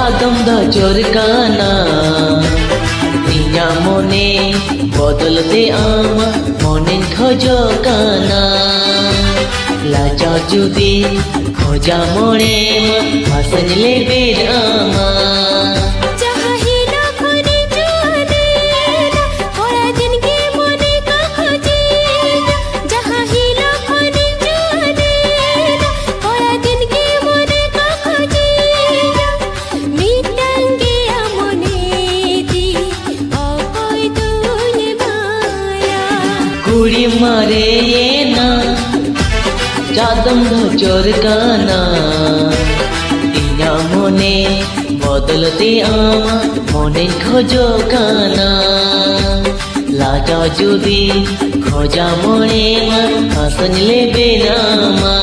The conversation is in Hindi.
चादम द चोरकाना इया मोने बदलते आमा मोने खोजकाना लाजा जुदी खोजा मोने हसनले बेरामा कुड़ी मारे ना चादम चोरकाना इया मोने बदलते आमा मोने खोजकाना लाजा जुदी खोजा मोने हसनले बेरामा